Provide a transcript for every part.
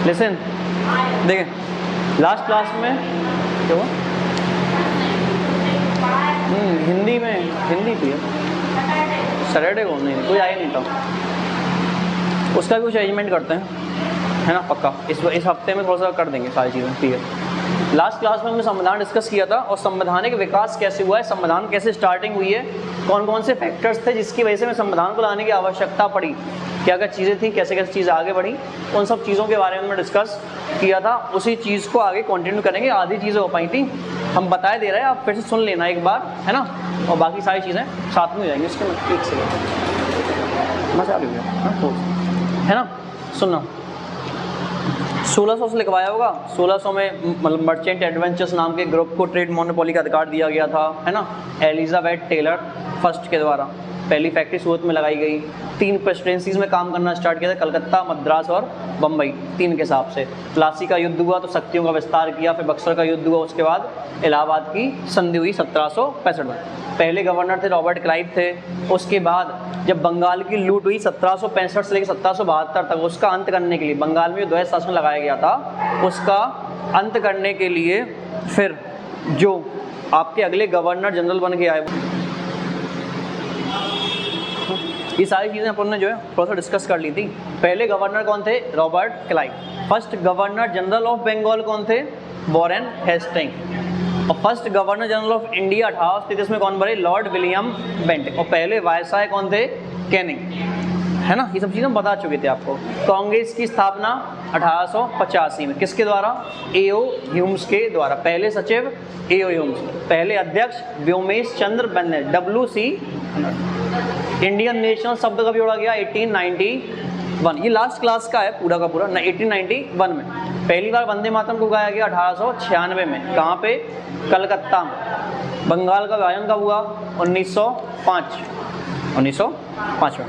Listen, देखें last class में क्या हुआ, हिंदी में हिंदी थी सैटरडे को, नहीं कोई आया नहीं था, उसका भी कुछ अरेंजमेंट करते हैं, है ना, पक्का इस हफ्ते में थोड़ा सा कर देंगे सारी चीज़ें, ठीक है। लास्ट क्लास में हमने संविधान डिस्कस किया था और संवैधानिक विकास कैसे हुआ है, संविधान कैसे स्टार्टिंग हुई है, कौन कौन से फैक्टर्स थे जिसकी वजह से हमें संविधान को लाने की आवश्यकता पड़ी, क्या क्या चीज़ें थी, कैसे कैसे चीज़ें आगे बढ़ी, उन सब चीज़ों के बारे में हमने डिस्कस किया था। उसी चीज़ को आगे कंटिन्यू करेंगे, आधी चीज़ें हो पाई थी, हम बताए दे रहे हैं, आप फिर से सुन लेना एक बार, है ना, और बाकी सारी चीज़ें साथ में हो जाएंगी उसके में। एक सेकेंड मजा आ गया, है ना, सुनना 1600 से लिखवाया होगा, 1600 में मतलब मर्चेंट एडवेंचर्स नाम के ग्रुप को ट्रेड मोनोपोली का अधिकार दिया गया था, है ना, एलिजाबेथ टेलर फर्स्ट के द्वारा पहली फैक्ट्री सूरत में लगाई गई। 3 प्रेसिडेंसीज में काम करना स्टार्ट किया था, कलकत्ता, मद्रास और बम्बई, 3 के हिसाब से। प्लासी का युद्ध हुआ तो शक्तियों का विस्तार किया, फिर बक्सर का युद्ध हुआ, उसके बाद इलाहाबाद की संधि हुई 1765 में। पहले गवर्नर थे रॉबर्ट क्लाइव थे। उसके बाद जब बंगाल की लूट हुई 1765 से लेकर 1772 तक, उसका अंत करने के लिए बंगाल में जो द्वैध शासन लगाया गया था उसका अंत करने के लिए फिर जो आपके अगले गवर्नर जनरल बन के आए, ये सारी चीज़ें अपन ने जो है थोड़ा सा डिस्कस कर ली थी। पहले गवर्नर कौन थे, Robert Clive. First governor general of Bengal कौन थे, वॉरेन हेस्टिंग। और first governor general of India 1833 में कौन बने, लॉर्ड विलियम बेंटिक। और पहले वायसराय कौन थे, कैनिंग, है ना, ये सब चीज़ें हम बता चुके थे आपको। कांग्रेस की स्थापना 1885 में किसके द्वारा, एओ ह्यूम्स के द्वारा। पहले सचिव एओ ह्यूम्स, पहले अध्यक्ष व्योमेश चंद्र बेनेट, WC। इंडियन नेशनल शब्द कब जोड़ा गया, 1891। ये लास्ट क्लास का है पूरा का पूरा, 1891 में। पहली बार वंदे मातरम को गाया गया 1896 में, कहाँ पे, कलकत्ता में। बंगाल का विभाजन कब हुआ, 1905 में।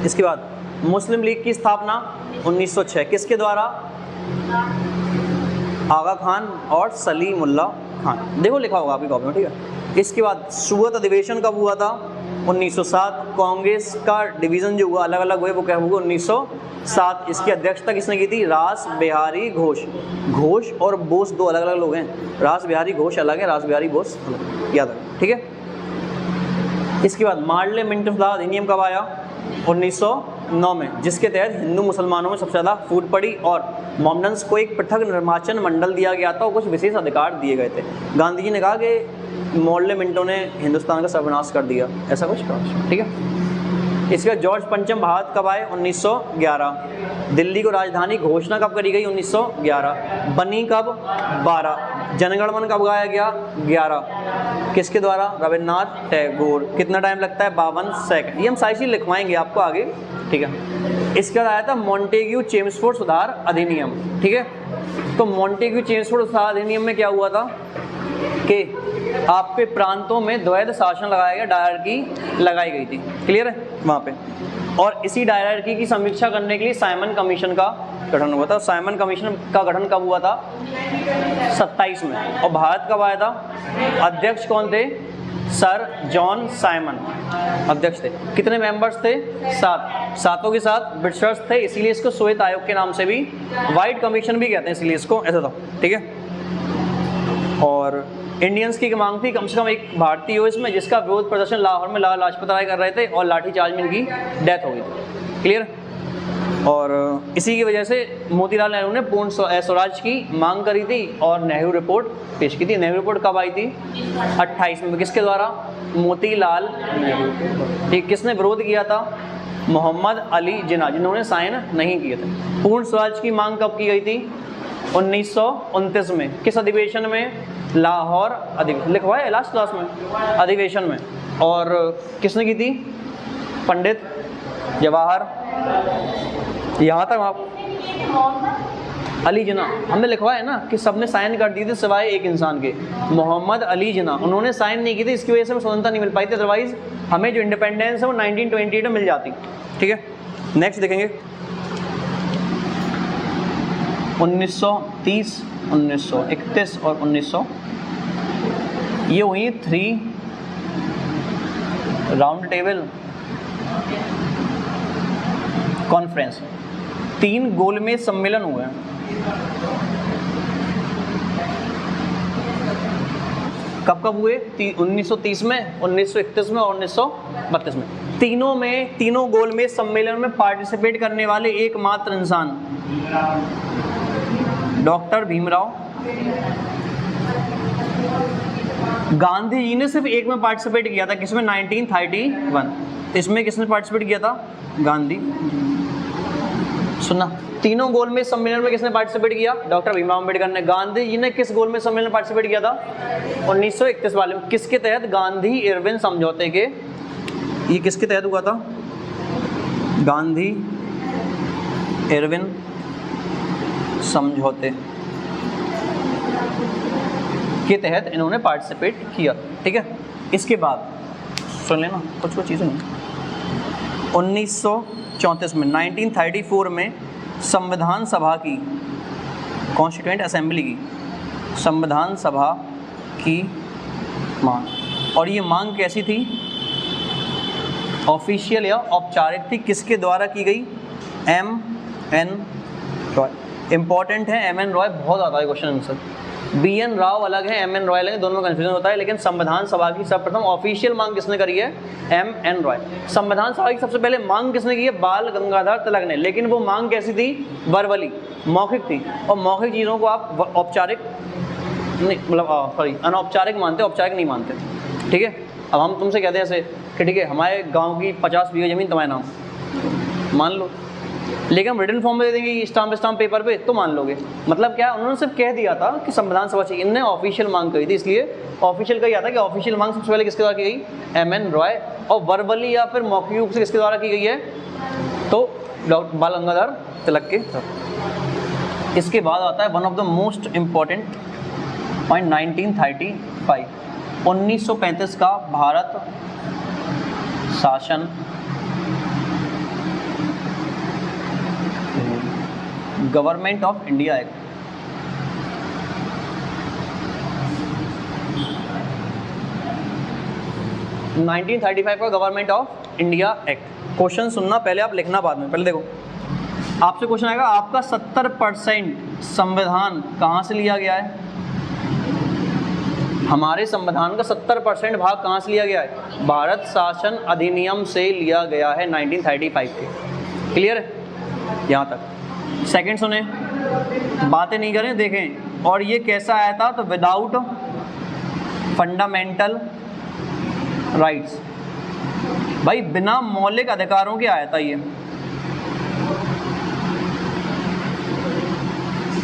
इसके बाद मुस्लिम लीग की स्थापना 1906 किसके द्वारा, आगा खान और सलीमुल्लाह खान, देखो लिखा होगा आपकी कॉपी में, ठीक है। इसके बाद सूरत अधिवेशन कब हुआ था, 1907। कांग्रेस का डिवीज़न जो हुआ अलग अलग हुए वो क्या हुआ, 1907। इसकी अध्यक्षता किसने की थी, रास बिहारी घोष। घोष और बोस दो अलग अलग लोग हैं, रास बिहारी घोष अलग है, रास बिहारी बोस अलग, याद रखें, ठीक है। इसके बाद पार्लियामेंट ऑफ अधिनियम कब आया, 1909 में, जिसके तहत हिंदू मुसलमानों में सबसे ज़्यादा फूट पड़ी और मोमडन्स को एक पृथक निर्वाचन मंडल दिया गया था और कुछ विशेष अधिकार दिए गए थे। गांधी जी ने कहा कि मॉडल मिंटो ने हिंदुस्तान का सर्वनाश कर दिया, ऐसा कुछ कहा, ठीक है। इसके बाद जॉर्ज पंचम भारत कब आए, 1911। दिल्ली को राजधानी घोषणा कब करी गई, 1911। बनी कब, 12। जनगण मन कब गाया गया, 11। किसके द्वारा, रविन्द्रनाथ टैगोर। कितना टाइम लगता है, 52 सेकंड। ये हम सारी चीज़ लिखवाएंगे आपको आगे, ठीक है। इसके बाद आया था मॉन्टेग्यू चेम्सफोर्ड सुधार अधिनियम, ठीक है। तो मॉन्टेग्यू चेम्सफोर्ड सुधार अधिनियम में क्या हुआ था कि आपके प्रांतों में द्वैध शासन लगाया गया, डायरकी लगाई गई थी, क्लियर है वहाँ पे। और इसी डायरकी की समीक्षा करने के लिए साइमन कमीशन का गठन हुआ था। साइमन कमीशन का गठन कब हुआ था, 27 में। और भारत कब आया था, अध्यक्ष कौन थे, सर जॉन साइमन अध्यक्ष थे। कितने मेंबर्स थे, 7। सातों के साथ ब्रिटिशर्स थे, इसीलिए इसको श्वेत आयोग के नाम से भी, व्हाइट कमीशन भी कहते हैं इसीलिए इसको, ऐसा था, ठीक है। और इंडियंस की मांग थी कम से कम एक भारतीय हो इसमें, जिसका विरोध प्रदर्शन लाहौर में लाला लाजपत राय कर रहे थे और लाठीचार्ज में इनकी डेथ हो गई थी, क्लियर। और इसी की वजह से मोतीलाल नेहरू ने पूर्ण स्वराज की मांग करी थी और नेहरू रिपोर्ट पेश की थी। नेहरू रिपोर्ट कब आई थी, 28 में। किसके द्वारा, मोतीलाल नेहरू, ठीक। किसने विरोध किया था, मोहम्मद अली जिन्ना, जिन्होंने साइन नहीं किए थे। पूर्ण स्वराज की मांग कब की गई थी, 1929 में। किस अधिवेशन में, लाहौर अधिवेशन, लिखवा है लास्ट क्लास में, अधिवेशन में। और किसने की थी, पंडित जवाहर, यहाँ तक आप अली जिन्ना हमने लिखवाया है ना कि सबने साइन कर दिए थे सिवाय एक इंसान के, मोहम्मद अली जिन्ना, उन्होंने साइन नहीं की थी, इसकी वजह से हमें स्वतंत्रता नहीं मिल पाई थी, अदरवाइज हमें जो इंडिपेंडेंस है वो 1928 में मिल जाती, ठीक है। नेक्स्ट देखेंगे 1930, 1931 और 1900, ये हुई 3 राउंड टेबल कॉन्फ्रेंस। 3 गोलमेज सम्मेलन हुए हैं। कब कब हुए? 1930 में, 1931 में और 1932 में। तीनों गोलमेज सम्मेलन में पार्टिसिपेट करने वाले एकमात्र इंसान डॉक्टर भीमराव। गांधी जी ने सिर्फ एक में पार्टिसिपेट किया था, किसमें? 1931। इसमें किसने पार्टिसिपेट किया था? गांधी। सुना, तीनों गोलमेज सम्मेलन में किसने पार्टिसिपेट किया? डॉक्टर भीमराव अम्बेडकर ने। गांधी जी ने किस गोलमेज सम्मेलन में पार्टिसिपेट किया था? 1931 वाले में। किसके तहत? गांधी इरविन समझौते के। ये किसके तहत हुआ था? गांधी इरविन समझौते के तहत इन्होंने पार्टिसिपेट किया। ठीक है, इसके बाद सुन लेना कुछ चीज़ें नहीं। 1934 में, 1934 में संविधान सभा की, कॉन्स्टिट्यूएंट असेंबली की, संविधान सभा की मांग। और ये मांग कैसी थी? ऑफिशियल या औपचारिक थी। किसके द्वारा की गई? M.N. रॉय। इंपॉर्टेंट है M.N. रॉय, बहुत आता है क्वेश्चन आंसर। B.N. राव अलग है, M.N. रॉय अलग है, दोनों में कंफ्यूजन होता है। लेकिन संविधान सभा की सर्वप्रथम ऑफिशियल मांग किसने करी है? M.N. रॉय। संविधान सभा की सबसे पहले मांग किसने की है? बाल गंगाधर तिलक ने। लेकिन वो मांग कैसी थी? वर्बली, मौखिक थी। और मौखिक चीज़ों को आप औपचारिक नहीं, मतलब सॉरी, अनौपचारिक मानते, औपचारिक नहीं मानते। ठीक है, अब हम तुमसे कहते हैं ऐसे कि ठीक है हमारे गाँव की 50 बीघा जमीन तुम्हारे नाम, मान लो, लेकिन हम रिटन फॉर्म में दे देंगे स्टाम्प पेपर पे, तो मान लोगे। मतलब क्या है? उन्होंने सिर्फ कह दिया था कि संविधान सभा चाहिए, इनने ऑफिशियल मांग करी थी, इसलिए ऑफिशियल कही जाता है कि ऑफिशियल मांग सबसे पहले किसके द्वारा की गई? M.N. रॉय। और वर्बली या फिर मौखिक रूप से किसके द्वारा की गई है? तो डॉक्टर बाल गंगाधर तिलक के। इसके बाद आता है one of the most important point, 1935, 1935 का भारत शासन government of India act. Nineteen 1935 का government of India act. Question सुनना पहले, आप लिखना बाद में। पहले देखो, आपसे क्वेश्चन आएगा आपका 70% संविधान कहाँ से लिया गया है? हमारे संविधान का 70% भाग कहाँ से लिया गया है? भारत शासन अधिनियम से लिया गया है 1935 के। क्लियर है यहाँ तक? सेकंड सुने, बातें नहीं करें, देखें। और ये कैसा आया था? तो विदाउट फंडामेंटल राइट्स। भाई बिना मौलिक अधिकारों के आया था ये।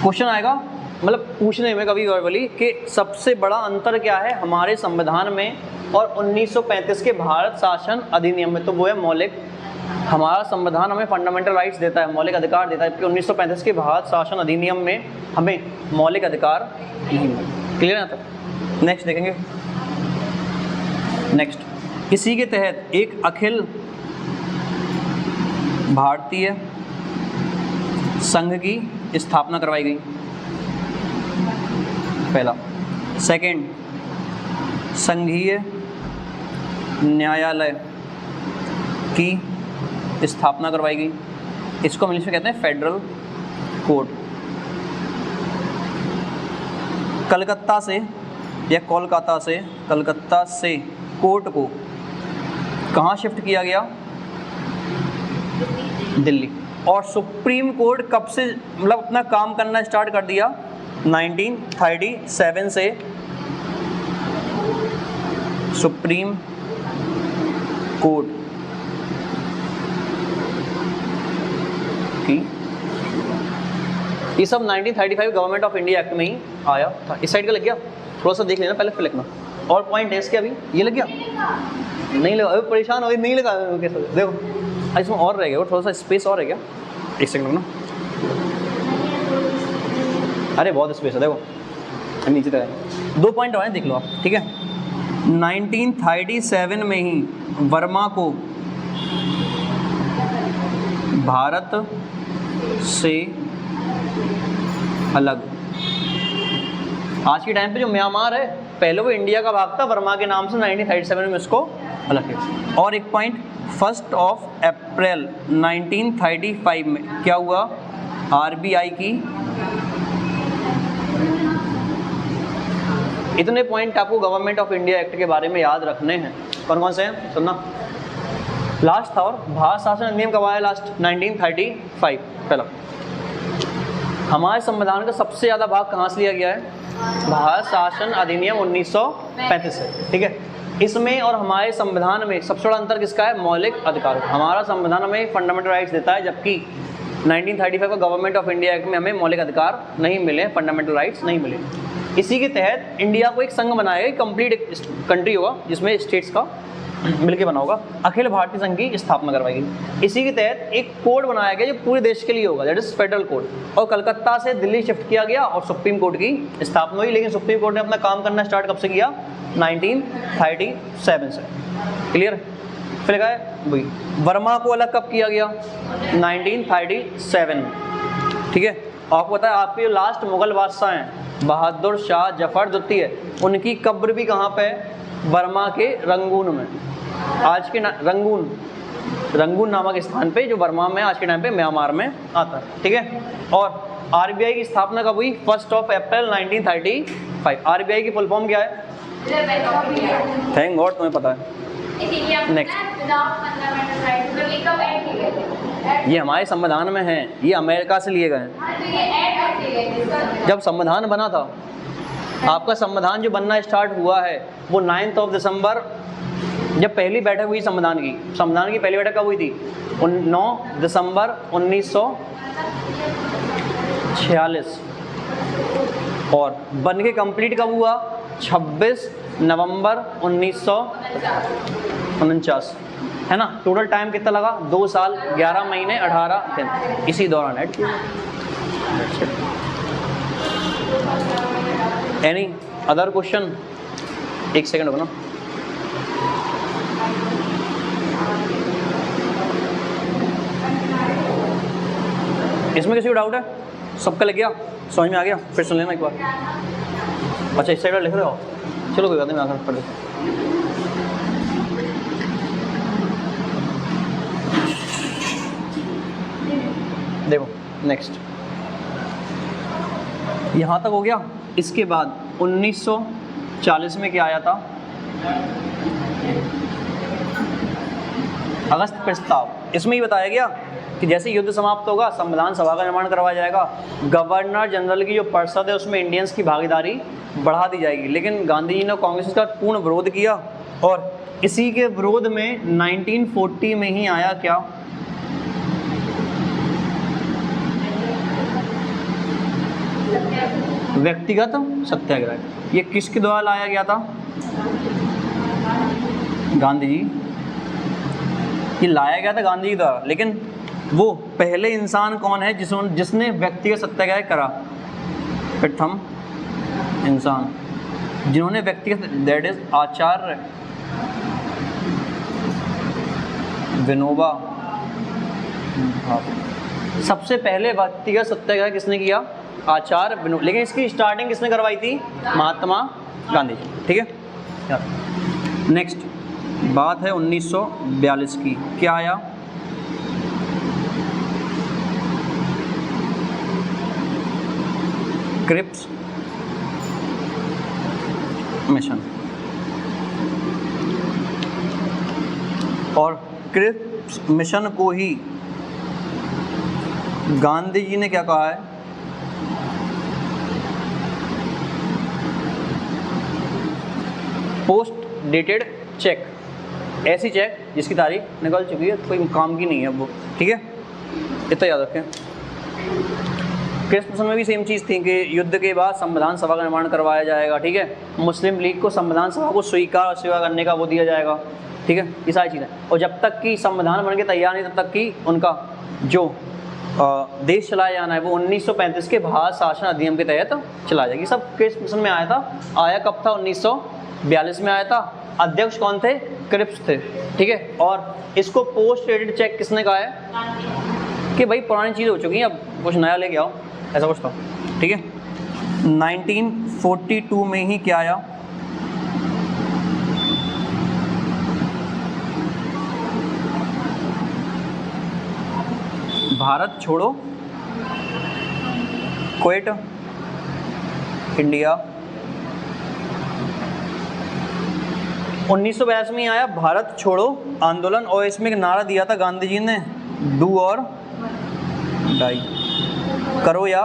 क्वेश्चन आएगा, मतलब पूछने में कभी वर्बली, कि सबसे बड़ा अंतर क्या है हमारे संविधान में और 1935 के भारत शासन अधिनियम में? तो वो है मौलिक। हमारा संविधान हमें फंडामेंटल राइट्स देता है, मौलिक अधिकार देता है, जबकि 1935 के भारत शासन अधिनियम में हमें मौलिक अधिकार नहीं मिलते। क्लियर है? तक नेक्स्ट देखेंगे। नेक्स्ट, इसी के तहत एक अखिल भारतीय संघ की स्थापना करवाई गई, पहला। सेकंड, संघीय न्यायालय की स्थापना करवाई गई। इसको हम इंग्लिश में कहते हैं फेडरल कोर्ट। कलकत्ता से या कलकत्ता से कोर्ट को कहाँ शिफ्ट किया गया? दिल्ली। और सुप्रीम कोर्ट कब से मतलब अपना काम करना स्टार्ट कर दिया? 1937 से सुप्रीम कोर्ट की, ये सब 1935 गवर्नमेंट ऑफ इंडिया एक्ट में ही आया था। इस साइड का लग गया? थोड़ा सा देख लेना पहले, फिर लिखना। और पॉइंट है इसके, अभी ये लग गया? नहीं लगा? अभी परेशान हो, नहीं लगा? देखो इसमें और रह गया, और थोड़ा सा स्पेस और रह गया। एक सेकंड ना, अरे बहुत स्पेस है, देखो नीचे तक 2 पॉइंट और हैं, देख लो आप। ठीक है, 1937 में ही वर्मा को भारत से अलग, आज के टाइम पे जो म्यांमार है पहले वो इंडिया का भाग था, वर्मा के नाम से 1937 में इसको अलग किया। और एक पॉइंट, 1 अप्रैल 1935 में क्या हुआ? आरबीआई की, इतने पॉइंट आपको गवर्नमेंट ऑफ इंडिया एक्ट के बारे में याद रखने हैं। कौन कौन से हैं सुनना। लास्ट था, और भारत शासन अधिनियम कब आया लास्ट? 1935 पहला। हमारे संविधान का सबसे ज़्यादा भाग कहाँ से लिया गया है? भारत शासन अधिनियम 1935 से, ठीक है। इसमें और हमारे संविधान में सबसे बड़ा अंतर किसका है? मौलिक अधिकारों। हमारा संविधान हमें फंडामेंटल राइट्स देता है, जबकि 1935 का गवर्नमेंट ऑफ इंडिया एक्ट में हमें मौलिक अधिकार नहीं मिले, फंडामेंटल राइट्स नहीं मिले। इसी के तहत इंडिया को एक संघ बनाया, कंप्लीट एक कंट्री होगा जिसमें स्टेट्स का मिलके बना होगा, अखिल भारतीय संघ की स्थापना करवाई गई। इसी के तहत एक कोड बनाया गया जो पूरे देश के लिए होगा, दैट इज फेडरल कोड। और कलकत्ता से दिल्ली शिफ्ट किया गया और सुप्रीम कोर्ट की स्थापना हुई। लेकिन सुप्रीम कोर्ट ने अपना काम करना स्टार्ट कब से किया? 1937 से। क्लियर? फिर क्या है वही, वर्मा को अलग कब किया गया? 1937 में, ठीक है। आपको पता है आपके जो लास्ट मुगल बादशाह हैं बहादुर शाह जफर द्वितीय, उनकी कब्र भी कहाँ पे है? बर्मा के रंगून में। आज के रंगून नामक स्थान पे, जो बर्मा में आज के टाइम पे म्यांमार में आता है, ठीक है। और आरबीआई की स्थापना कब हुई? 1 अप्रैल 1935। आरबीआई की फुल फॉर्म क्या है? थैंक गॉड तुम्हें पता है। नेक्स्ट, ये हमारे संविधान में है, ये अमेरिका से लिए गए हैं। जब संविधान बना था, आपका संविधान जो बनना स्टार्ट हुआ है वो 9 दिसंबर, जब पहली बैठक हुई संविधान की पहली बैठक कब हुई थी? 9 दिसंबर 1946। और बन के कंप्लीट कब हुआ? 26 नवंबर 1949, है ना। टोटल टाइम कितना लगा? 2 साल 11 महीने 18 दिन, इसी दौरान ऐड किया। Any other question? एक सेकंड रुकना। इसमें किसी को डाउट है? सबका लग गया? समझ में आ गया? फिर सुन लेना एक बार। अच्छा इस साइड लिख रहे हो? चलो कोई बात नहीं, मैं आकर पढ़ देता हूँ। देखो नेक्स्ट, यहाँ तक हो गया। इसके बाद 1940 में क्या आया था? अगस्त प्रस्ताव। इसमें ही बताया गया कि जैसे युद्ध समाप्त होगा संविधान सभा का निर्माण करवाया जाएगा, गवर्नर जनरल की जो परिषद है उसमें इंडियंस की भागीदारी बढ़ा दी जाएगी। लेकिन गांधी जी ने कांग्रेस का पूर्ण विरोध किया, और इसी के विरोध में 1940 में ही आया क्या? व्यक्तिगत सत्याग्रह। ये किसके द्वारा लाया गया था? गांधी जी। ये लाया गया था गांधी जी द्वारा, लेकिन वो पहले इंसान कौन है जिसने व्यक्तिगत सत्याग्रह करा? प्रथम इंसान जिन्होंने व्यक्तिगत, दैट इज आचार्य विनोबा भावे। सबसे पहले व्यक्तिगत सत्याग्रह किसने किया? आचार्य विनोबा। लेकिन इसकी स्टार्टिंग किसने करवाई थी? महात्मा गांधी जी, ठीक है। नेक्स्ट बात है 1942 की। क्या आया? Cripps mission. और क्रिप्स मिशन को ही गांधी जी ने क्या कहा है? Post dated cheque. ऐसी चेक जिसकी तारीख निकल चुकी है, कोई काम की नहीं है वो, ठीक है। इतना याद रखें। क्रिप्स मिशन में भी सेम चीज़ थी कि युद्ध के बाद संविधान सभा का निर्माण करवाया जाएगा, ठीक है। मुस्लिम लीग को संविधान सभा को स्वीकार और सेवा करने का वो दिया जाएगा, ठीक है। ये सारी चीज़ें। और जब तक कि संविधान बन के तैयार नहीं, तब तक कि उनका जो देश चलाया जाना है वो 1935 के भारत शासन अधिनियम के तहत चला जाएगी। सब क्रिप्स मिशन में आया था। आया कब था? 1942 में आया था। अध्यक्ष कौन थे? क्रिप्स थे, ठीक है। और इसको पोस्ट डेटेड चेक किसने कहा है? कि भाई पुरानी चीज़ हो चुकी है, अब कुछ नया लेके आओ, ऐसा कुछ था, ठीक है। 1942 में ही क्या आया? भारत छोड़ो क्विट इंडिया। 1982 में आया भारत छोड़ो आंदोलन और इसमें एक नारा दिया था गांधी जी ने, डू और डाई, करो या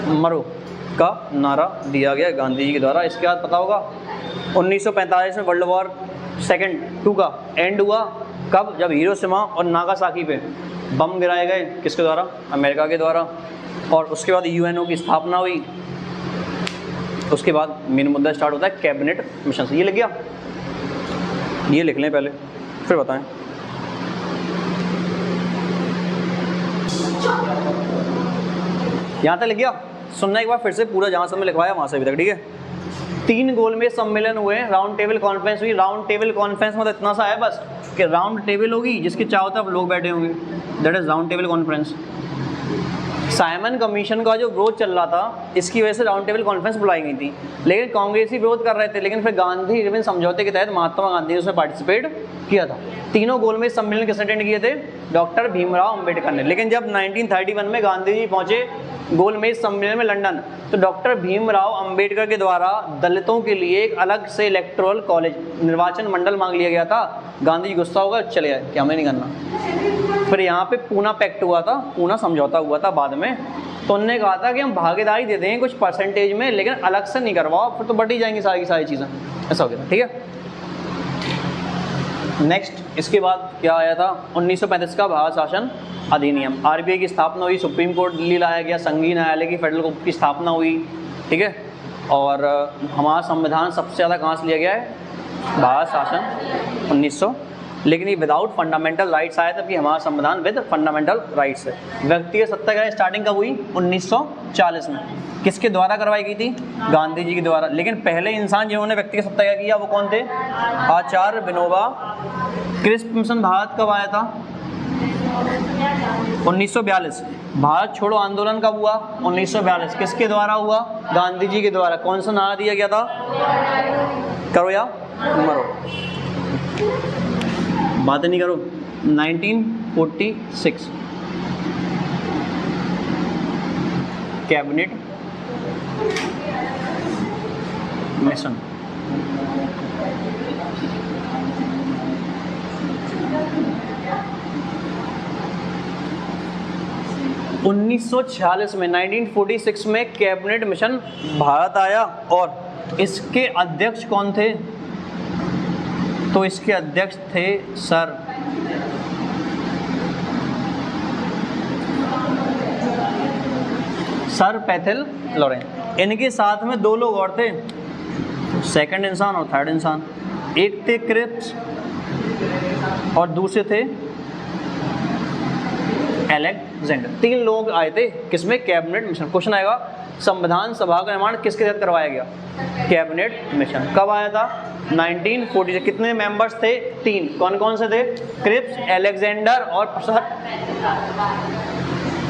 मरो का नारा दिया गया गांधी जी के द्वारा। इसके बाद पता होगा 1945 में वर्ल्ड वॉर II का एंड हुआ। कब? जब हिरोशिमा और नागासाकी पे बम गिराए गए, किसके द्वारा? अमेरिका के द्वारा। और उसके बाद UNO की स्थापना हुई। उसके बाद मेन मुद्दा स्टार्ट होता है कैबिनेट मिशन से। ये लिख गया, ये लिख लें पहले फिर बताएं। यहाँ तक लिख गया, सुनना एक बार फिर से पूरा, जहाँ से मैं लिखवाया वहाँ से अभी तक, ठीक है। 3 गोलमेज सम्मेलन हुए, राउंड टेबल कॉन्फ्रेंस हुई। राउंड टेबल कॉन्फ्रेंस मतलब इतना सा है बस कि राउंड टेबल होगी जिसके चारों तरफ लोग बैठे होंगे, that is round table conference. Simon commission का जो विरोध चल रहा था, इसकी वजह से राउंड टेबल कॉन्फ्रेंस बुलाई गई थी, लेकिन कांग्रेसी विरोध कर रहे थे। लेकिन फिर गांधी इरविन समझौते के तहत महात्मा गांधी ने उसमें पार्टिसिपेट किया था। तीनों गोलमेज सम्मेलन किसने अटेंड किए थे? डॉक्टर भीमराव अंबेडकर ने। लेकिन जब 1931 में गांधी जी पहुंचे गोलमेज सम्मेलन में लंदन, तो डॉक्टर भीमराव अंबेडकर के द्वारा दलितों के लिए एक अलग से इलेक्टोरल कॉलेज, निर्वाचन मंडल मांग लिया गया था। गांधी जी गुस्सा होगा, चले गए कि हमें नहीं करना। फिर यहाँ पे पूना पैक्ट हुआ था, पूना समझौता हुआ था बाद में। तो उन्होंने कहा था कि हम भागीदारी दे देंगे कुछ परसेंटेज में, लेकिन अलग से नहीं करवाओ, फिर तो बढ़ ही जाएंगी सारी की सारी चीज़ें। ऐसा हो गया था, ठीक है। नेक्स्ट इसके बाद क्या आया था? 1935 का भारत शासन अधिनियम। RBI की स्थापना हुई, सुप्रीम कोर्ट दिल्ली लाया गया, संघीय न्यायालय की फेडरल कोर्ट की स्थापना हुई, ठीक है। और हमारा संविधान सबसे ज़्यादा कहाँ से लिया गया है? भारत शासन 1900। लेकिन ये विदाउट फंडामेंटल राइट्स आया था कि हमारा संविधान विद फंडामेंटल राइट्स है। व्यक्तिगत सत्ता की स्टार्टिंग कब हुई? 1940 में। किसके द्वारा करवाई गई थी? गांधी जी के द्वारा। लेकिन पहले इंसान जिन्होंने व्यक्तिगत सत्ता क्या किया वो कौन थे? आचार्य विनोबा। क्रिस्प मिशन भारत कब आया था? 1942। भारत छोड़ो आंदोलन कब हुआ? 1942। किसके द्वारा हुआ? गांधी जी के द्वारा। कौन सा नारा दिया गया था? करो या मरो। बातें नहीं करो। 1946 कैबिनेट मिशन। में 1946 में कैबिनेट मिशन भारत आया। और इसके अध्यक्ष कौन थे? तो इसके अध्यक्ष थे सर पैथेल लॉरेंस। इनके साथ में 2 लोग और थे, सेकंड इंसान और थर्ड इंसान। एक थे क्रिप्स और दूसरे थे अलेक्जेंडर। 3 लोग आए थे किसमें? Cabinet mission. क्वेश्चन आएगा संविधान सभा का निर्माण किसके तहत करवाया गया? Cabinet mission. कब आया था? 1940। कितने मेंबर्स थे? 3। कौन कौन से थे? क्रिप्स, अलेक्जेंडर और सर।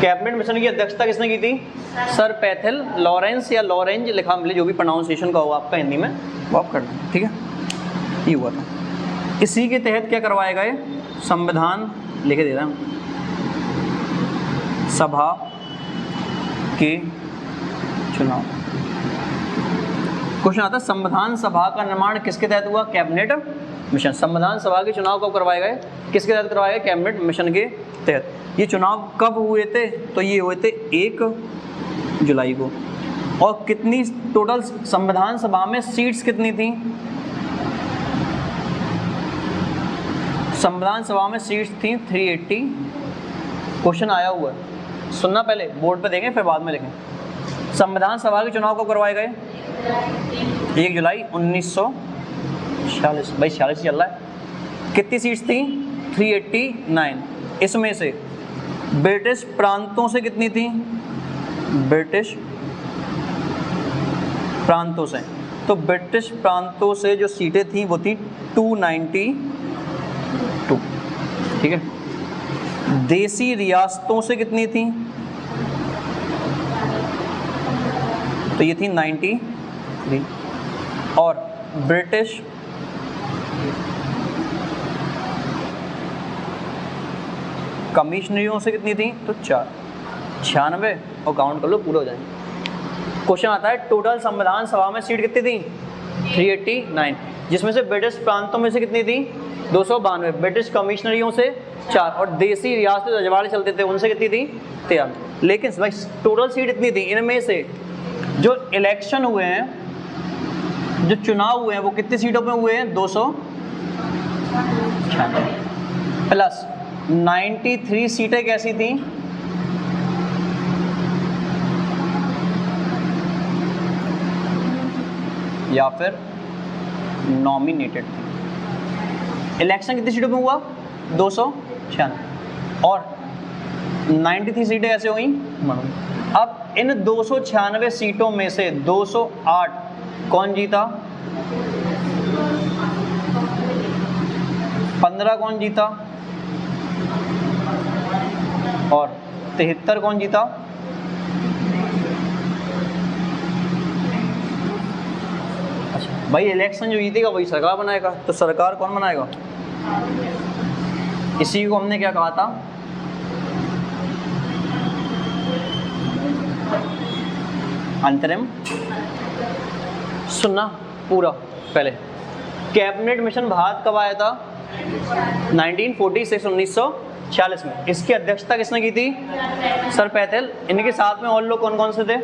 कैबिनेट मिशन की अध्यक्षता किसने की थी? सर पैथेल लॉरेंस या लॉरेंज लिखा मिले, जो भी प्रोनाउंसिएशन का होगा आपका हिंदी में वो आप करना, ठीक है। ये हुआ था। इसी के तहत क्या करवाया गया? संविधान लिखे दे रहा हूँ, सभा के चुनाव। क्वेश्चन आता है संविधान सभा का निर्माण किसके तहत हुआ? Cabinet mission. संविधान सभा के चुनाव कब करवाए गए? किसके तहत करवाए गए? कैबिनेट मिशन के तहत। ये चुनाव कब हुए थे? तो ये हुए थे 1 जुलाई को। और कितनी टोटल संविधान सभा में सीट्स कितनी थी? संविधान सभा में सीट्स थी 380। क्वेश्चन आया हुआ है, सुनना पहले, बोर्ड पे देखें फिर बाद में लिखें। संविधान सभा के चुनाव कब करवाए गए? 1 जुलाई 1946। भाई 46 चल रहा है। कितनी सीट्स थी? 389। इसमें से ब्रिटिश प्रांतों से कितनी थी? ब्रिटिश प्रांतों से, तो ब्रिटिश प्रांतों से जो सीटें थी वो थी 292, ठीक है। देसी रियासतों से कितनी थी? तो ये थी 93। और ब्रिटिश कमिश्नरियों से कितनी थी? तो 4। 96 और काउंट कर लो, पूरे हो जाएंगे। क्वेश्चन आता है टोटल संविधान सभा में सीट कितनी थी 389, जिसमें से ब्रिटिश प्रांतों में से कितनी थी 292, ब्रिटिश कमिश्नरियों से 4 और देसी रियासत रजवाड़े चलते थे उनसे कितनी थी 13। लेकिन भाई टोटल सीट इतनी थी, इनमें से जो इलेक्शन हुए हैं, जो चुनाव हुए हैं वो कितनी सीटों पे हुए हैं 296 प्लस 93 सीटें कैसी थी या फिर नॉमिनेटेड थी। इलेक्शन कितनी सीटों पे हुआ 296 और 93 सीटें ऐसे हुई। अब इन 296 सीटों में से 208 कौन जीता, 15 कौन जीता और 73 कौन जीता। अच्छा भाई इलेक्शन जो जीतेगा वही सरकार बनाएगा, तो सरकार कौन बनाएगा, इसी को हमने क्या कहा था, अंतरिम। सुनना पूरा पहले, कैबिनेट मिशन भारत कब आया था 1946 1946 में। इसकी अध्यक्षता किसने की थी सर पैटेल। इनके साथ में और लोग कौन कौन से थे,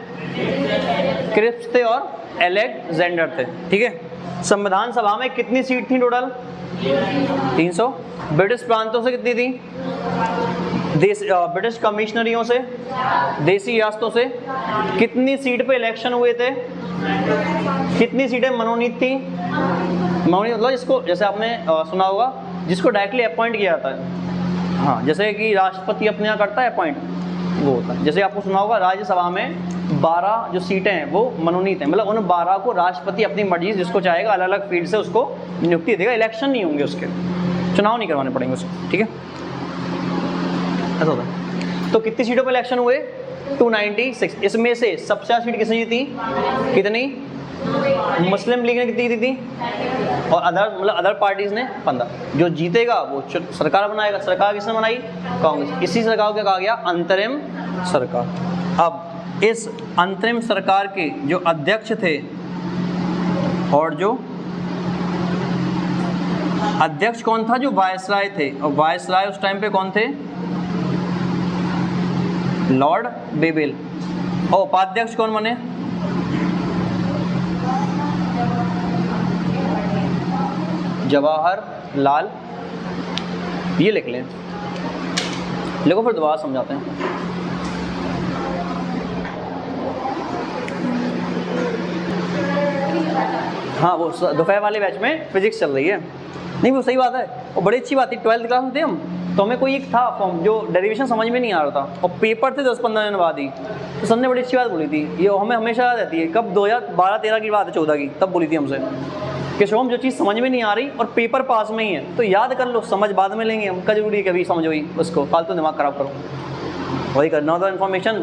क्रिप्स थे और अलेक्जेंडर थे। ठीक है, संविधान सभा में कितनी सीट थी टोटल 300। ब्रिटिश प्रांतों से कितनी थी, ब्रिटिश कमिश्नरियों से, देसी रियासतों से कितनी सीट पे इलेक्शन हुए थे, कितनी सीटें मनोनीत थी। मनोनीत मतलब जिसको, जैसे आपने सुना होगा जिसको डायरेक्टली अपॉइंट किया जाता है, हाँ जैसे कि राष्ट्रपति अपने यहाँ करता है अपॉइंट, वो होता है। जैसे आपको सुना होगा राज्यसभा में 12 जो सीटें हैं वो मनोनीत हैं, मतलब उन 12 को राष्ट्रपति अपनी मर्जी जिसको चाहेगा अलग अलग फील्ड से उसको नियुक्ति देगा, इलेक्शन नहीं होंगे, उसके चुनाव नहीं करवाने पड़ेंगे उसको। ठीक है, ऐसा होता है। तो कितनी सीटों पर इलेक्शन हुए 296। इसमें से सबसे ज़्यादा सीट किसने जीती, कितनी, मुस्लिम लीग ने कितनी जीती थी और अदर मतलब अदर पार्टीज ने 15। जो जीतेगा वो सरकार बनाएगा। सरकार किसने बनाई, कांग्रेस। इसी सरकार को क्या कहा गया, अंतरिम सरकार। अब इस अंतरिम सरकार के जो अध्यक्ष थे और जो अध्यक्ष कौन था, जो वायसराय थे, और वायसराय उस टाइम पे कौन थे, लॉर्ड बेबेल। और उपाध्यक्ष कौन बने, जवाहरलाल। ये लिख लें, लिखो फिर दोबारा समझाते हैं। हाँ वो दोपहर वाले बैच में फिजिक्स चल रही है, नहीं वो सही बात है और बड़ी अच्छी बात है। 12th क्लास में थे हम, तो हमें कोई एक था फॉर्म जो डेरिवेशन समझ में नहीं आ रहा था और पेपर थे 10-15 दिन बाद ही, तो सर ने बड़ी अच्छी बात बोली थी, ये हमें हमेशा याद रहती है। कब 2012-13 की बात है, 14 की, तब बोली थी हमसे कि शोम जो चीज़ समझ में नहीं आ रही और पेपर पास में ही है तो याद कर लो, समझ बाद में लेंगे हम, का जरूरी है कभी समझो ही उसको, फालतू दिमाग खराब करो। वही करना होता है। इन्फॉर्मेशन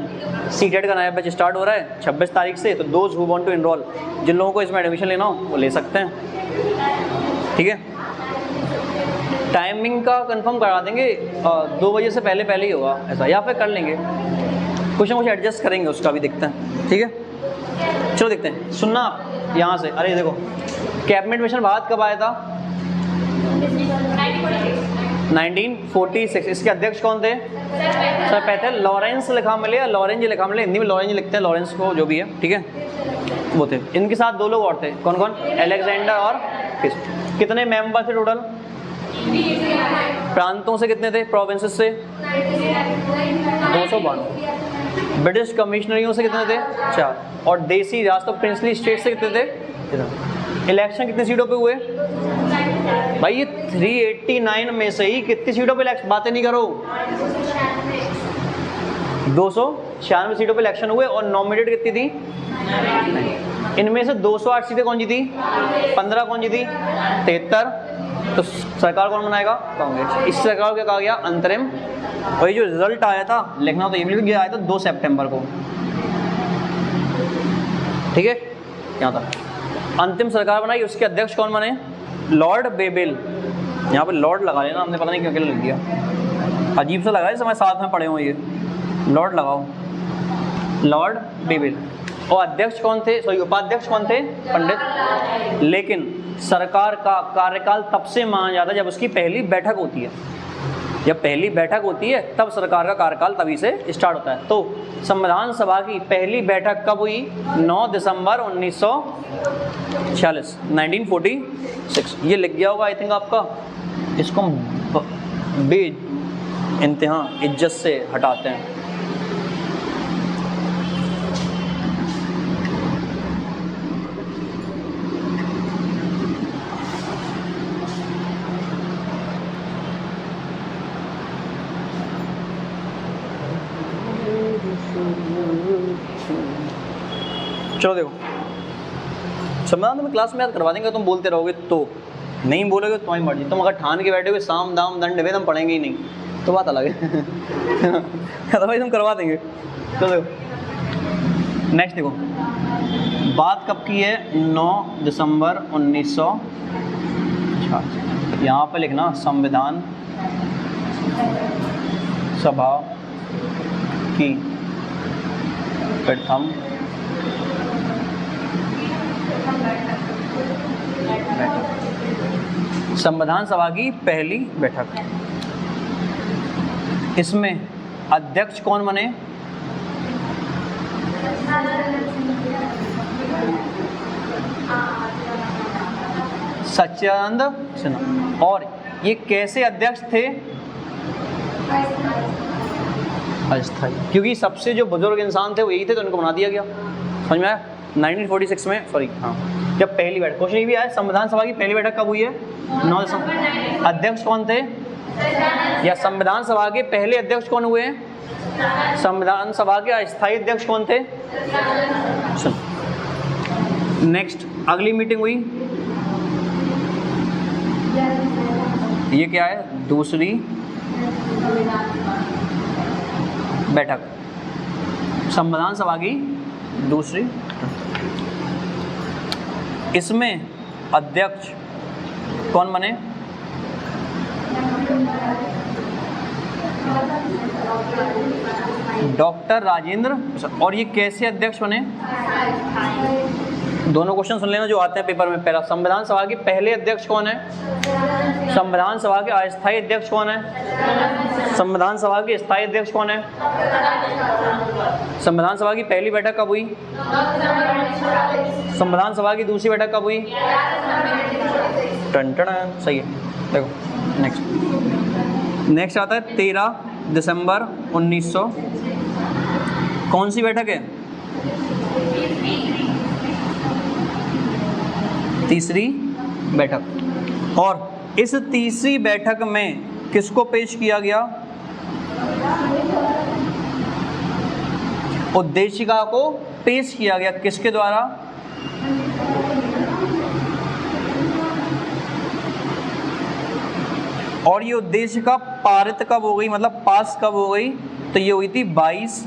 सीटेट का नया बैच स्टार्ट हो रहा है 26 तारीख से, तो those who want to enrol, जिन लोगों को इसमें एडमिशन लेना हो वो ले सकते हैं। ठीक है, टाइमिंग का कंफर्म करा देंगे, 2 बजे से पहले पहले ही होगा ऐसा, या फिर कर लेंगे कुछ ना कुछ एडजस्ट करेंगे, उसका भी देखते हैं। ठीक है, चलो देखते हैं। सुनना आप यहाँ से, अरे देखो कैबिनेट मिशन भारत कब आया था 1946। इसके अध्यक्ष कौन थे, सर पैटेल। लॉरेंस लिखा मिले या लॉरेंज लिखा मिले, हिंदी में लॉरेंज लिखते हैं, लॉरेंस को जो भी है। ठीक है, वो थे। इनके साथ 2 लोग और थे, कौन कौन, अलेक्जेंडर और क्रिप्स। कितने मेंबर थे टोटल, प्रांतों से कितने थे, प्रोविंसेस से 292, ब्रिटिश कमिश्नरियों से कितने थे 4 और देसी रियासतों प्रिंसली स्टेट से कितने थे। इलेक्शन कितनी सीटों पे हुए भाई, ये 389 में से ही कितनी सीटों पे इलेक्शन, बातें नहीं करो, 296 सीटों पे इलेक्शन हुए और नॉमिनेटेड कितनी थी, इनमें से 208 सीटें कौन जीती, 15 कौन जीती, 73। तो सरकार कौन बनाएगा, कांग्रेस। इस सरकार को क्या कहा गया, अंतरिम। और ये जो रिजल्ट आया था, लिखना तो ये भी आया था 2 सितंबर को। ठीक है, यहाँ था अंतिम सरकार बनाई, उसके अध्यक्ष कौन बने, लॉर्ड बेबेल। यहाँ पे लॉर्ड लगा लेना, हमने पता नहीं क्यों लिख दिया, अजीब सा लगा है, समय साथ में पढ़े हुए, ये लॉर्ड लगाओ, लॉर्ड बेबेल। और अध्यक्ष कौन थे, सॉरी उपाध्यक्ष कौन थे, पंडित। लेकिन सरकार का कार्यकाल तब से माना जाता है जब उसकी पहली बैठक होती है। जब पहली बैठक होती है तब सरकार का कार्यकाल तभी से स्टार्ट होता है। तो संविधान सभा की पहली बैठक कब हुई, 9 दिसंबर 1946, 1946। ये लिख गया होगा आई थिंक आपका, इसको हम इंतहा इज्जत से हटाते हैं। चलो देखो, संविधान में क्लास में याद करवा देंगे, तुम बोलते रहोगे तो, नहीं बोलोगे तो तुम्हारी मर्जी। तुम अगर ठान के बैठोगे साम दाम दंड भेद हम पढ़ेंगे ही नहीं तो बात अलग है। तो भाई तुम करवा देंगे। चलो देखो नेक्स्ट देखो, बात कब की है, 9 दिसंबर 1946। यहाँ पे लिखना संविधान सभा की प्रथम बैठक, संविधान सभा की पहली बैठक। इसमें अध्यक्ष कौन बने, सच्चिदानंद सिन्हा। और ये कैसे अध्यक्ष थे, अस्थायी, क्योंकि सबसे जो बुजुर्ग इंसान थे वो यही थे तो उनको बना दिया गया। समझ में आया? 1946 में, सॉरी हाँ, जब पहली बैठक, क्वेश्चन ये भी आया संविधान सभा की पहली बैठक कब हुई है, 9 दिसंबर। अध्यक्ष कौन थे, या संविधान सभा के पहले अध्यक्ष कौन हुए हैं, संविधान सभा के अस्थायी अध्यक्ष कौन थे। नेक्स्ट अगली मीटिंग हुई, ये क्या है, दूसरी बैठक, संविधान सभा की दूसरी। इसमें अध्यक्ष कौन बने, डॉक्टर राजेंद्र। और ये कैसे अध्यक्ष बने, दोनों क्वेश्चन सुन लेना जो आते हैं पेपर में। पहला, संविधान सभा के पहले अध्यक्ष कौन है, संविधान सभा के अस्थायी अध्यक्ष कौन है, संविधान सभा के स्थायी अध्यक्ष कौन है। संविधान सभा की पहली बैठक कब हुई, संविधान सभा की दूसरी बैठक कब हुई, टन सही है। देखो नेक्स्ट आता है 13 दिसंबर 1900, कौन सी बैठक है, तीसरी बैठक। और इस तीसरी बैठक में किसको पेश किया गया, उद्देशिका को पेश किया गया, किसके द्वारा, और ये उद्देशिका पारित कब हो गई, मतलब पास कब हो गई, तो ये हुई थी 22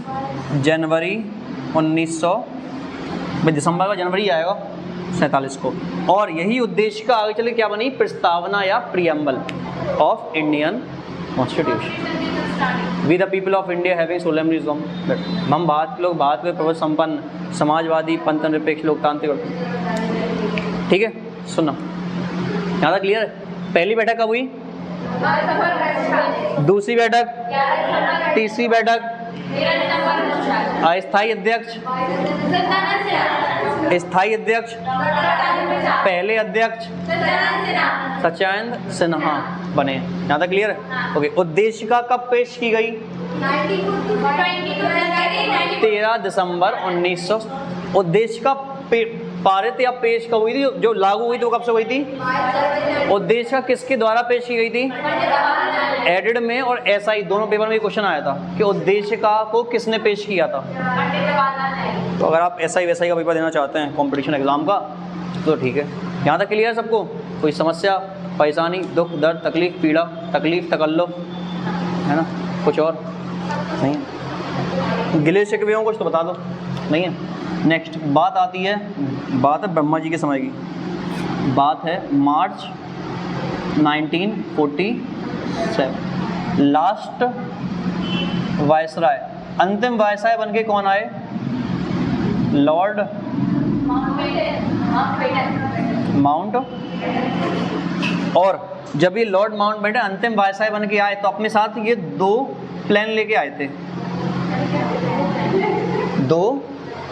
जनवरी 1900, दिसंबर का जनवरी आएगा 47 को। और यही उद्देशिका आगे चले क्या बनी, प्रस्तावना या preamble of Indian constitution. We the people of India having solemn resolve, हम भारत के लोग, भारत में प्रबल संपन्न समाजवादी पंथ निरपेक्ष लोकतांत्रिक। ठीक है, सुनना यहाँ तक क्लियर है। पहली बैठक कब हुई, दूसरी बैठक, तीसरी बैठक, अस्थायी अध्यक्ष, स्थायी अध्यक्ष, पहले अध्यक्ष सच्चिदानंद सिन्हा बने। यहाँ तक क्लियर है, ओके। उद्देशिका कब पेश की गई, 13 दिसंबर 1900। उद्देशिका पारित या पेश कब हुई थी, जो लागू हुई तो कब से हुई थी, उद्देशिका किसके द्वारा पेश की गई थी, एडेड में और एसआई दोनों पेपर में क्वेश्चन आया था कि उद्देशिका को किसने पेश किया था। तो अगर आप एसआई वैसाई का पेपर देना चाहते हैं कंपटीशन एग्जाम का तो ठीक है। यहाँ तक क्लियर है सबको, कोई समस्या, परेशानी, दुख, दर्द, तकलीफ, पीड़ा, तकलीफ, तकल्लुफ है ना, कुछ और नहीं, गिले शिकवे हो कुछ तो बता दो, नहीं है। नेक्स्ट बात आती है, बात है ब्रह्मा जी के समय की, बात है मार्च 1947। लास्ट वायसराय, अंतिम वायसराय बन के कौन आए, लॉर्ड माउंट, और जब ये लॉर्ड माउंटबेटन अंतिम वायसराय बन के आए तो अपने साथ ये 2 प्लान लेके आए थे, 2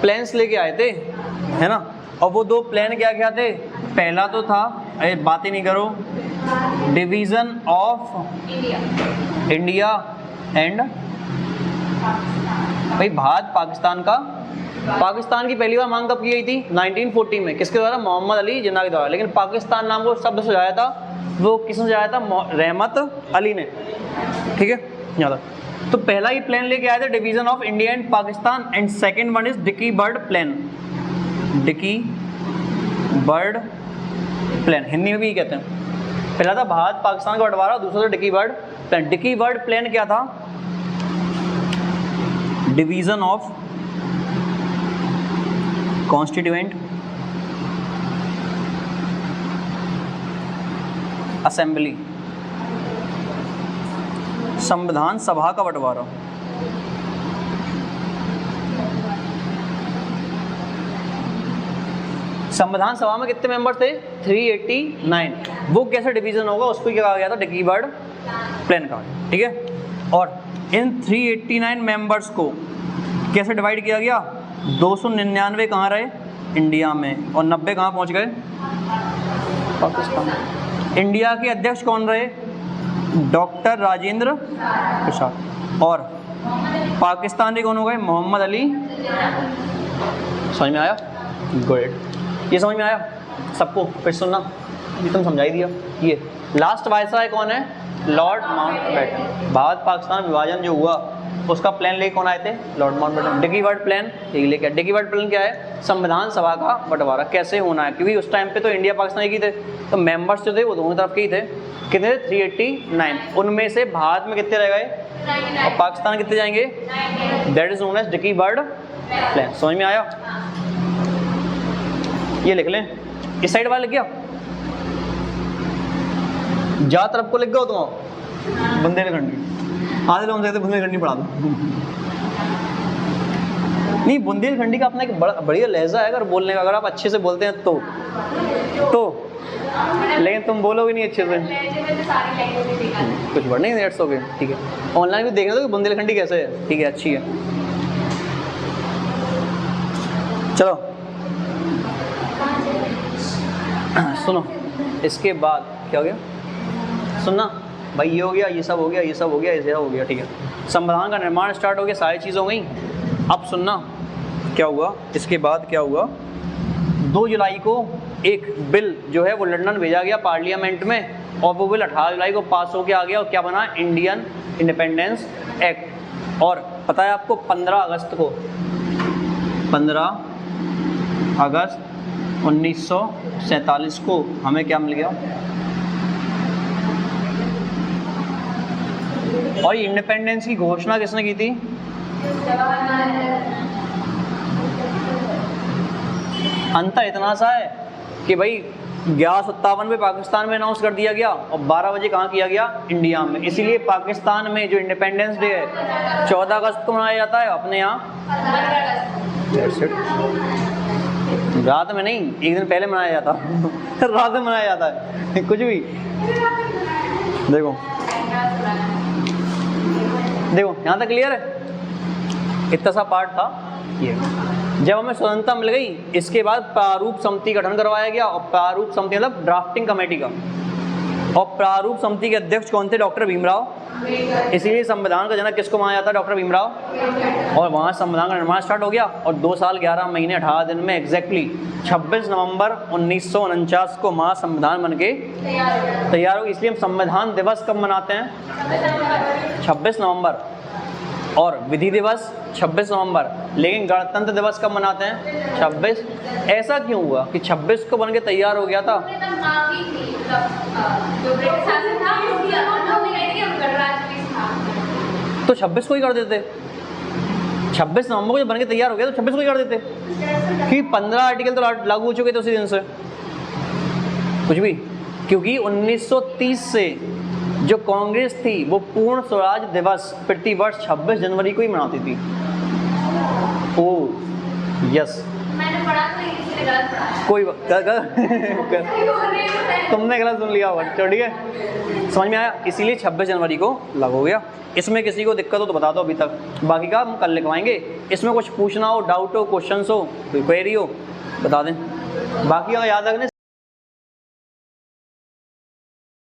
प्लान्स लेके आए थे, है ना। और वो 2 प्लान क्या क्या थे? पहला तो था, अरे बात ही नहीं करो, डिवीजन ऑफ इंडिया एंड, भाई भारत पाकिस्तान का, पाकिस्तान की पहली बार मांग कब की गई थी? 1940 में। किसके द्वारा? मोहम्मद अली जिन्ना के द्वारा। लेकिन पाकिस्तान नाम को शब्द सुझाया था, वो किसने सुझाया था? रहमत अली ने, ठीक है। यहाँ तक तो पहला ही प्लान लेके आए थे, division of India and Pakistan, and second one is dickey Bird plan, dickey Bird plan, Hindi में भी कहते हैं। पहला था भारत पाकिस्तान का बंटवारा, दूसरा था dickey Bird plan. Dickey Bird plan क्या था? डिवीजन ऑफ कॉन्स्टिट्यूएंट असेंबली, संविधान सभा का बंटवारा। संविधान सभा में कितने मेंबर थे? 389। वो कैसे डिवीजन होगा उसको क्या कहा गया था? डिकी बर्ड प्लान का, ठीक है। और इन 389 मेंबर्स को कैसे डिवाइड किया गया? 299 कहाँ रहे? इंडिया में, और 90 कहाँ पहुँच गए? पाकिस्तान। इंडिया के अध्यक्ष कौन रहे? डॉक्टर राजेंद्र प्रसाद। और पाकिस्तान के कौन हो गए? मोहम्मद अली। समझ में आया? गुड, ये समझ में आया सबको? फिर सुनना, ये तुम समझाई दिया। ये लास्ट वायसराय कौन है? Lord Mountbatten. भारत पाकिस्तान विभाजन जो हुआ उसका प्लान लेके कौन आए थे? Lord Mountbatten. Dickey Bird plan ये लेके, डिकी बर्ड प्लान क्या है? संविधान सभा का बंटवारा कैसे होना है, क्योंकि उस टाइम पे तो इंडिया पाकिस्तान एक ही थे, तो मेंबर्स जो थे वो दोनों तरफ के ही थे। कितने थे? 389। उनमें से भारत में कितने रह गए और पाकिस्तान कितने जाएंगे? That is known as Dickie Bird plan. समझ में आया? ये लिख लें, इस साइड वाला लिख गया, जा तरफ को लिख गया हो तुम बुंदेलखंडी, आधे लोग कहते बुंदेलखंडी पढ़ा दो। नहीं, बुंदेलखंडी का अपना एक बढ़िया लहजा है अगर बोलने का, अगर आप अच्छे से बोलते हैं तो लेकिन तुम बोलोगे नहीं अच्छे से, कुछ बढ़ नहीं, दैट्स ओके, ठीक है। ऑनलाइन भी देखना तो कि बुंदेलखंडी कैसे है, ठीक है, अच्छी है। चलो सुनो, इसके बाद क्या हो गया? सुनना भाई, ये हो गया, ये सब हो गया, ये सब हो गया, ये सब हो गया, ठीक है। संविधान का निर्माण स्टार्ट हो गया, सारी चीज़ हो गई। अब सुनना क्या हुआ, इसके बाद क्या हुआ? 2 जुलाई को एक बिल जो है वो लंदन भेजा गया पार्लियामेंट में, और वो बिल 18 जुलाई को पास होकर आ गया, और क्या बना? Indian independence act. और पता है आपको 15 अगस्त को, 15 अगस्त 1947 को हमें क्या मिल गया? और इंडिपेंडेंस की घोषणा किसने की थी? अंतर इतना सा है कि भाई 1157 में पाकिस्तान में अनाउंस कर दिया गया, और 12 बजे कहाँ किया गया? इंडिया में। इसीलिए पाकिस्तान में जो इंडिपेंडेंस डे है 14 अगस्त को मनाया जाता है, अपने यहाँ रात में नहीं, एक दिन पहले मनाया जाता रात में मनाया जाता है कुछ भी। देखो देखो, यहाँ तक क्लियर है? इतना सा पार्ट था ये। जब हमें स्वतंत्रता मिल गई, इसके बाद प्रारूप समिति का गठन करवाया गया, और प्रारूप समिति मतलब ड्राफ्टिंग कमेटी का, और प्रारूप समिति के अध्यक्ष कौन थे? डॉक्टर भीमराव। इसीलिए संविधान का जनक किसको माना जाता है? डॉक्टर भीमराव। और वहाँ संविधान का निर्माण स्टार्ट हो गया, और 2 साल 11 महीने 18 दिन में एग्जैक्टली 26 नवंबर 1949 को महा संविधान बन के तैयार हो गया। इसलिए हम संविधान दिवस कब मनाते हैं? 26 नवंबर। और विधि दिवस 26 नवंबर। लेकिन गणतंत्र दिवस कब मनाते हैं? 26। ऐसा क्यों हुआ कि 26 को बन के तैयार हो गया था? तो 26 को ही कर देते, 26 नवंबर को जब बन के तैयार हो गया तो 26 को ही कर देते, कि 15 आर्टिकल तो लागू हो चुके थे उसी दिन से, कुछ भी। क्योंकि 1930 से जो कांग्रेस थी वो पूर्ण स्वराज दिवस प्रतिवर्ष 26 जनवरी को ही मनाती थी। ओह यस, कोई तुमने गलत सुन लिया होगा, चलो ठीक है, समझ में आया। इसीलिए 26 जनवरी को लागू हो गया। इसमें किसी को दिक्कत हो तो बता दो अभी तक, बाकी का हम कल लिखवाएंगे। इसमें कुछ पूछना हो, डाउट हो, क्वेश्चन हो, कोई क्वेरी हो बता दें। बाकी अगर याद रखने